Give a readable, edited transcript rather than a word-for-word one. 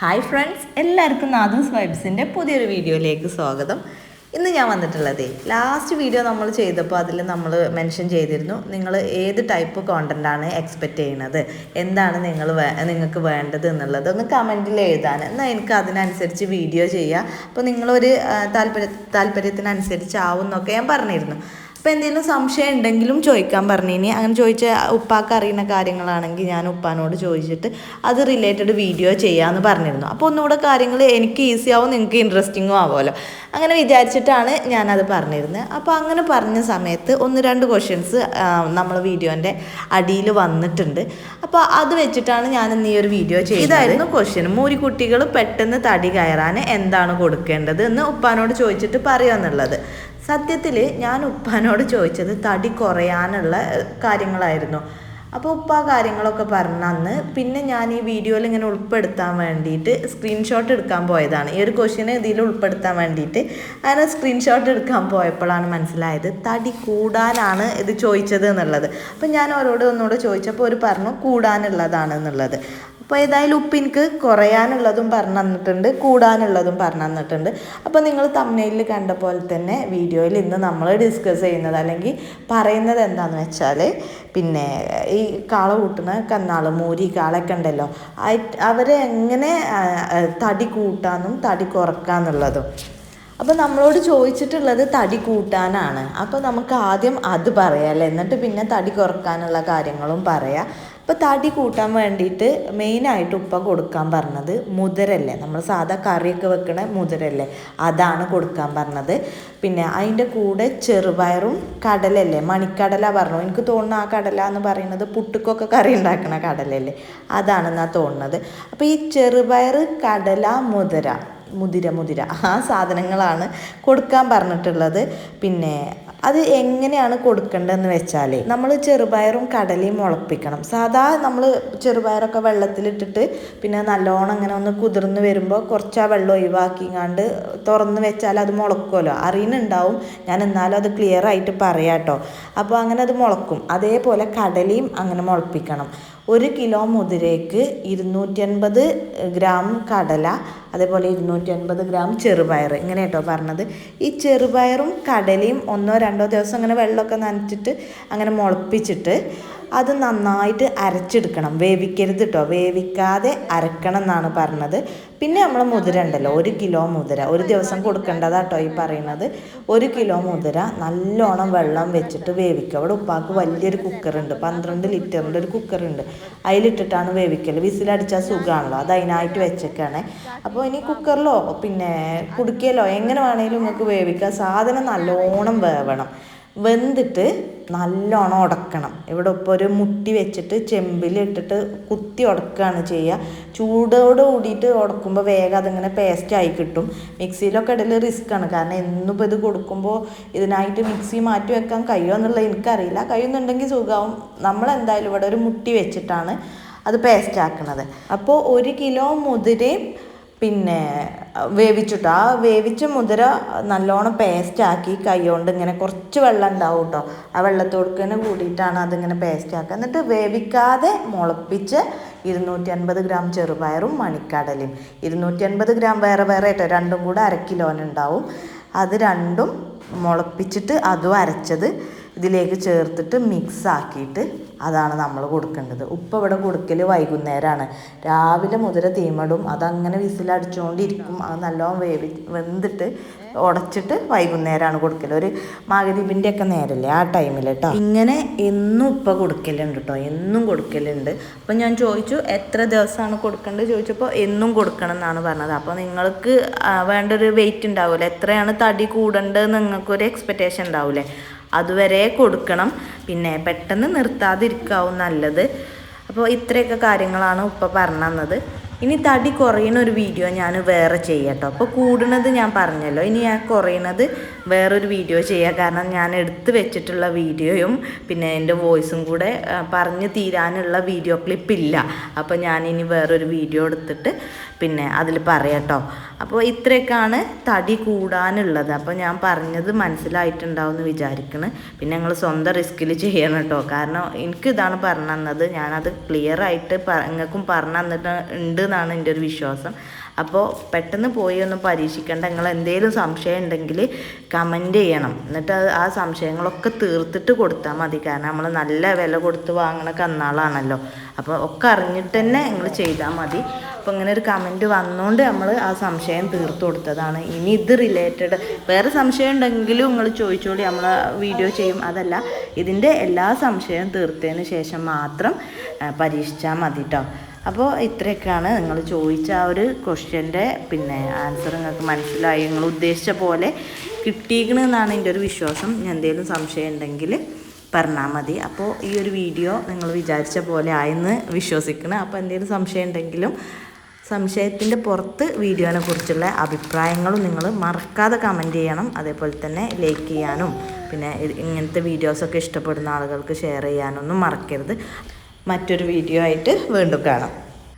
Hi friends, എല്ലാവർക്കും നാദൂസ് വൈബ്സിൻ്റെ പുതിയൊരു വീഡിയോയിലേക്ക് സ്വാഗതം. ഇന്ന് ഞാൻ വന്നിട്ടുള്ളത് ലാസ്റ്റ് വീഡിയോ നമ്മൾ ചെയ്തപ്പോൾ അതിൽ നമ്മൾ മെൻഷൻ ചെയ്തിരുന്നു നിങ്ങൾ ഏത് ടൈപ്പ് കോണ്ടൻ്റാണ് എക്സ്പെക്റ്റ് ചെയ്യുന്നത്, എന്താണ് നിങ്ങൾക്ക് വേണ്ടത് എന്നുള്ളത് ഒന്ന് കമൻറ്റിൽ എഴുതാൻ. എന്നാൽ എനിക്ക് അതിനനുസരിച്ച് വീഡിയോ ചെയ്യുക. അപ്പോൾ നിങ്ങളൊരു താല്പര്യത്തിനനുസരിച്ചാവും എന്നൊക്കെ ഞാൻ പറഞ്ഞിരുന്നു. അപ്പോൾ എന്തെങ്കിലും സംശയം ഉണ്ടെങ്കിലും ചോദിക്കാൻ പറഞ്ഞിനി. അങ്ങനെ ചോദിച്ച ഉപ്പാക്ക് അറിയുന്ന കാര്യങ്ങളാണെങ്കിൽ ഞാൻ ഉപ്പാനോട് ചോദിച്ചിട്ട് അത് റിലേറ്റഡ് വീഡിയോ ചെയ്യാമെന്ന് പറഞ്ഞിരുന്നു. അപ്പോൾ ഒന്നുകൂടെ കാര്യങ്ങൾ എനിക്ക് ഈസി ആവും, നിങ്ങൾക്ക് ഇൻട്രസ്റ്റിങ്ങും ആവുമല്ലോ. അങ്ങനെ വിചാരിച്ചിട്ടാണ് ഞാനത് പറഞ്ഞിരുന്നത്. അപ്പോൾ അങ്ങനെ പറഞ്ഞ സമയത്ത് 1-2 ക്വസ്റ്റ്യൻസ് നമ്മൾ വീഡിയോൻ്റെ അടിയിൽ വന്നിട്ടുണ്ട്. അപ്പോൾ അത് വെച്ചിട്ടാണ് ഞാൻ ഇന്ന് ഈ ഒരു വീഡിയോ ചെയ്തത്. ഇതായിരുന്നു ക്വസ്റ്റ്യൻ: മൂരിക്കുട്ടികൾ പെട്ടെന്ന് തടി കയറാൻ എന്താണ് കൊടുക്കേണ്ടത് എന്ന് ഉപ്പാനോട് ചോദിച്ചിട്ട് പറയുമെന്നുള്ളത്. സത്യത്തിൽ ഞാൻ ഉപ്പാനോട് ചോദിച്ചത് തടി കുറയാനുള്ള കാര്യങ്ങളായിരുന്നു. അപ്പോൾ ഉപ്പ കാര്യങ്ങളൊക്കെ പറഞ്ഞന്ന് പിന്നെ ഞാൻ ഈ വീഡിയോയിൽ ഇങ്ങനെ ഉൾപ്പെടുത്താൻ വേണ്ടിയിട്ട് സ്ക്രീൻഷോട്ട് എടുക്കാൻ പോയതാണ്. ഈ ഒരു ക്വസ്റ്റ്യനെ ഇതിൽ ഉൾപ്പെടുത്താൻ വേണ്ടിയിട്ട് അങ്ങനെ സ്ക്രീൻഷോട്ട് എടുക്കാൻ പോയപ്പോഴാണ് മനസ്സിലായത് തടി കൂടാനാണ് ഇത് ചോദിച്ചത് എന്നുള്ളത്. അപ്പം ഞാൻ അവരോട് ഒന്നുകൂടെ ചോദിച്ചപ്പോൾ അവർ പറഞ്ഞു കൂടാനുള്ളതാണ് എന്നുള്ളത്. അപ്പോൾ ഏതായാലും ഉപ്പ് എനിക്ക് കുറയാനുള്ളതും പറഞ്ഞു തന്നിട്ടുണ്ട്, കൂടാനുള്ളതും പറഞ്ഞു തന്നിട്ടുണ്ട്. അപ്പോൾ നിങ്ങൾ തംബ്നെയിലിൽ കണ്ട പോലെ തന്നെ വീഡിയോയിൽ ഇന്ന് നമ്മൾ ഡിസ്കസ് ചെയ്യുന്നത് അല്ലെങ്കിൽ പറയുന്നത് എന്താണെന്ന് വെച്ചാൽ, പിന്നെ ഈ കാള കൂട്ടുന്ന കന്നാൾ മൂരി കാളൊക്കെ ഉണ്ടല്ലോ, അവരെ എങ്ങനെ തടി കൂട്ടാനും തടി കുറക്കാന്നുള്ളതും. അപ്പോൾ നമ്മളോട് ചോദിച്ചിട്ടുള്ളത് തടി കൂട്ടാനാണ്. അപ്പോൾ നമുക്ക് ആദ്യം അത് പറയാമല്ലേ, എന്നിട്ട് പിന്നെ തടി കുറക്കാനുള്ള കാര്യങ്ങളും പറയാം. അപ്പോൾ തടി കൂട്ടാൻ വേണ്ടിയിട്ട് മെയിനായിട്ട് ഉപ്പ കൊടുക്കാൻ പറഞ്ഞത് മുതിരല്ലേ, നമ്മൾ സാധാ കറിയൊക്കെ വെക്കണ മുതിരല്ലേ, അതാണ് കൊടുക്കാൻ പറഞ്ഞത്. പിന്നെ അതിൻ്റെ കൂടെ ചെറുപയറും കടലല്ലേ, മണിക്കടല പറഞ്ഞു. എനിക്ക് തോന്നുന്നു ആ കടല എന്ന് പറയുന്നത് പുട്ടുക്കൊക്കെ കറി ഉണ്ടാക്കണ കടലല്ലേ, അതാണെന്നാണ് തോന്നുന്നത്. അപ്പോൾ ഈ ചെറുപയർ, കടല, മുതിര ആ സാധനങ്ങളാണ് കൊടുക്കാൻ പറഞ്ഞിട്ടുള്ളത്. പിന്നെ അത് എങ്ങനെയാണ് കൊടുക്കേണ്ടതെന്ന് വെച്ചാൽ, നമ്മൾ ചെറുപയറും കടലയും മുളപ്പിക്കണം. സാധാ നമ്മൾ ചെറുപയറൊക്കെ വെള്ളത്തിലിട്ടിട്ട് പിന്നെ നല്ലോണം അങ്ങനെ ഒന്ന് കുതിർന്ന് വരുമ്പോൾ കുറച്ച് ആ വെള്ളം ഒഴിവാക്കിങ്ങാണ്ട് തുറന്ന് വെച്ചാൽ അത് മുളക്കുമല്ലോ, അറിയുന്നുണ്ടാവും. ഞാൻ എന്നാലും അത് ക്ലിയർ ആയിട്ട് പറയാം കേട്ടോ. അപ്പോൾ അങ്ങനെ അത് മുളക്കും. അതേപോലെ കടലയും അങ്ങനെ മുളപ്പിക്കണം. 1 കിലോ മുതിരയ്ക്ക് 250 ഗ്രാം കടല, അതേപോലെ 250 ഗ്രാം ചെറുപയർ, ഇങ്ങനെ കേട്ടോ പറഞ്ഞത്. ഈ ചെറുപയറും കടലയും 1-2 ദിവസം അങ്ങനെ വെള്ളമൊക്കെ നനച്ചിട്ട് അങ്ങനെ മുളപ്പിച്ചിട്ട് അത് നന്നായിട്ട് അരച്ചെടുക്കണം. വേവിക്കരുത് കേട്ടോ, വേവിക്കാതെ അരക്കണം എന്നാണ് പറഞ്ഞത്. പിന്നെ നമ്മൾ മുതിര ഉണ്ടല്ലോ, 1 കിലോ മുതിര ഒരു ദിവസം കൊടുക്കേണ്ടതാട്ടോ ഈ പറയുന്നത്. 1 കിലോ മുതിര നല്ലോണം വെള്ളം വെച്ചിട്ട് വേവിക്കുക. അവിടെ ഉപ്പാക്ക് വലിയൊരു കുക്കറുണ്ട്, 12 ലിറ്ററിൻ്റെ ഒരു കുക്കറുണ്ട്, അതിലിട്ടിട്ടാണ് വേവിക്കൽ. വിസിലടിച്ചാൽ സുഖമാണല്ലോ, അത് അതിനായിട്ട് വെച്ചേക്കാണ്. അപ്പോൾ ഇനി കുക്കറിലോ പിന്നെ കുടുക്കിയല്ലോ എങ്ങനെ വേണമെങ്കിലും നിങ്ങൾക്ക് വേവിക്കാം. സാധനം നല്ലോണം വേവണം. വെന്തിട്ട് നല്ലോണം ഉടക്കണം. ഇവിടെ ഇപ്പോൾ ഒരു മുട്ടി വെച്ചിട്ട് ചെമ്പിലിട്ടിട്ട് കുത്തി ഉടക്കുകയാണ് ചെയ്യുക. ചൂടോട് കൂടിയിട്ട് ഉടക്കുമ്പോൾ വേഗം അതിങ്ങനെ പേസ്റ്റായി കിട്ടും. മിക്സിയിലൊക്കെ ഇടൽ റിസ്ക്കാണ്, കാരണം എന്നിപ്പോൾ ഇത് കൊടുക്കുമ്പോൾ ഇതിനായിട്ട് മിക്സി മാറ്റി വെക്കാൻ കഴിയുമോ എന്നുള്ളത് എനിക്കറിയില്ല. കഴിയുന്നുണ്ടെങ്കിൽ സുഖമാവും. നമ്മളെന്തായാലും ഇവിടെ ഒരു മുട്ടി വെച്ചിട്ടാണ് അത് പേസ്റ്റാക്കുന്നത്. അപ്പോൾ 1 കിലോ മുതിരയും പിന്നെ വേവിച്ചിട്ടോ, ആ വേവിച്ച മുതിര നല്ലോണം പേസ്റ്റാക്കി കൈ കൊണ്ട് ഇങ്ങനെ കുറച്ച് വെള്ളം ഉണ്ടാവും കേട്ടോ, ആ വെള്ളത്തോട് തന്നെ കൂടിയിട്ടാണ് അതിങ്ങനെ പേസ്റ്റാക്കുക. എന്നിട്ട് വേവിക്കാതെ മുളപ്പിച്ച് 250 ഗ്രാം ചെറുപയറും മണിക്കടലയും, 250 ഗ്രാം വേറെ കേട്ടോ, രണ്ടും കൂടെ 1/2 കിലോനുണ്ടാവും. അത് രണ്ടും മുളപ്പിച്ചിട്ട് അതും അരച്ചത് ഇതിലേക്ക് ചേർത്തിട്ട് മിക്സ് ആക്കിയിട്ട് അതാണ് നമ്മൾ കൊടുക്കേണ്ടത്. ഉപ്പ് ഇവിടെ കൊടുക്കൽ വൈകുന്നേരമാണ്. രാവിലെ മുതിര തീമടും, അതങ്ങനെ വിസിലടിച്ചുകൊണ്ടിരിക്കും. അത് നല്ലോണം വെന്തിട്ട് ഉടച്ചിട്ട് വൈകുന്നേരമാണ് കൊടുക്കൽ. ഒരു മഗ്‌രിബിൻ്റെ ഒക്കെ നേരല്ലേ ആ ടൈമിൽ കേട്ടോ. ഇങ്ങനെ എന്നും ഉപ്പ കൊടുക്കലുണ്ട് കേട്ടോ, എന്നും കൊടുക്കലുണ്ട്. അപ്പോൾ ഞാൻ ചോദിച്ചു എത്ര ദിവസമാണ് കൊടുക്കേണ്ടത് ചോദിച്ചപ്പോൾ എന്നും കൊടുക്കണം എന്നാണ് പറഞ്ഞത്. അപ്പോൾ നിങ്ങൾക്ക് വേണ്ടൊരു വെയിറ്റ് ഉണ്ടാവില്ലേ, എത്രയാണ് തടി കൂടേണ്ടതെന്ന് നിങ്ങൾക്കൊരു എക്സ്പെക്റ്റേഷൻ ഉണ്ടാവില്ലേ, അതുവരെ കൊടുക്കണം. പിന്നെ പെട്ടെന്ന് നിർത്താതിരിക്കാവും നല്ലത്. അപ്പോൾ ഇത്രയൊക്കെ കാര്യങ്ങളാണ് ഉപ്പ പറഞ്ഞു തന്നത്. ഇനി തടി കുറയുന്ന ഒരു വീഡിയോ ഞാൻ വേറെ ചെയ്യാം കേട്ടോ. അപ്പോൾ കൂടുന്നത് ഞാൻ പറഞ്ഞല്ലോ, ഇനി ഞാൻ കുറയുന്നത് വേറൊരു വീഡിയോ ചെയ്യാം. കാരണം ഞാൻ എടുത്ത് വെച്ചിട്ടുള്ള വീഡിയോയും പിന്നെ എൻ്റെ വോയിസും കൂടെ പറഞ്ഞ് തീരാനുള്ള വീഡിയോ ക്ലിപ്പില്ല. അപ്പോൾ ഞാനിനി വേറൊരു വീഡിയോ എടുത്തിട്ട് പിന്നെ അതിൽ പറയാം കേട്ടോ. അപ്പോൾ ഇത്രയൊക്കെയാണ് തടി കൂടാനുള്ളത്. അപ്പോൾ ഞാൻ പറഞ്ഞത് മനസ്സിലായിട്ടുണ്ടാവും എന്ന് വിചാരിക്കുന്നു. പിന്നെ ഞങ്ങൾ സ്വന്തം റിസ്കിൽ ചെയ്യണം കേട്ടോ, കാരണം എനിക്കിതാണ് പറഞ്ഞു തന്നത്. ഞാനത് ക്ലിയർ ആയിട്ട് നിങ്ങൾക്കും പറഞ്ഞു തന്നിട്ട് ഉണ്ട് എന്നാണ് എൻ്റെ ഒരു വിശ്വാസം. അപ്പോൾ പെട്ടെന്ന് പോയി ഒന്നും പരീക്ഷിക്കേണ്ട. നിങ്ങൾ എന്തെങ്കിലും സംശയം ഉണ്ടെങ്കിൽ കമൻറ്റ് ചെയ്യണം. എന്നിട്ട് ആ സംശയങ്ങളൊക്കെ തീർത്തിട്ട് കൊടുത്താൽ മതി. കാരണം നമ്മൾ നല്ല വില കൊടുത്ത് വാങ്ങണ കന്നാളാണല്ലോ. അപ്പോൾ ഒക്കെ അറിഞ്ഞിട്ട് തന്നെ നിങ്ങൾ ചെയ്താൽ മതി. അപ്പോൾ ഇങ്ങനെ ഒരു കമൻറ്റ് വന്നുകൊണ്ട് നമ്മൾ ആ സംശയം തീർത്ത് കൊടുത്തതാണ്. ഇനി ഇത് റിലേറ്റഡ് വേറെ സംശയം ഉണ്ടെങ്കിലും നിങ്ങൾ ചോദിച്ചോളി, നമ്മൾ വീഡിയോ ചെയ്യും. അതല്ല, ഇതിൻ്റെ എല്ലാ സംശയവും തീർത്തതിന് ശേഷം മാത്രം പരീക്ഷിച്ചാൽ മതി കേട്ടോ. അപ്പോൾ ഇത്രയൊക്കെയാണ് നിങ്ങൾ ചോദിച്ച ആ ഒരു ക്വസ്റ്റ്യൻ്റെ ആൻസർ നിങ്ങൾക്ക് മനസ്സിലായി, നിങ്ങൾ ഉദ്ദേശിച്ച പോലെ കിട്ടിയിരിക്കണമെന്നാണ് എൻ്റെ ഒരു വിശ്വാസം. എന്തെങ്കിലും സംശയം ഉണ്ടെങ്കിൽ പറഞ്ഞാൽ മതി. അപ്പോൾ ഈ ഒരു വീഡിയോ നിങ്ങൾ വിചാരിച്ച പോലെ ആയെന്ന് വിശ്വസിക്കണം. അപ്പോൾ എന്തെങ്കിലും സംശയം ഉണ്ടെങ്കിലും സംശയത്തിൻ്റെ പുറത്ത് വീഡിയോനെ കുറിച്ചുള്ള അഭിപ്രായങ്ങളും നിങ്ങൾ മറക്കാതെ കമൻറ്റ് ചെയ്യണം. അതേപോലെ തന്നെ ലൈക്ക് ചെയ്യാനും ഇങ്ങനത്തെ വീഡിയോസൊക്കെ ഇഷ്ടപ്പെടുന്ന ആളുകൾക്ക് ഷെയർ ചെയ്യാനൊന്നും മറക്കരുത്. മറ്റൊരു വീഡിയോ ആയിട്ട് വീണ്ടും കാണാം.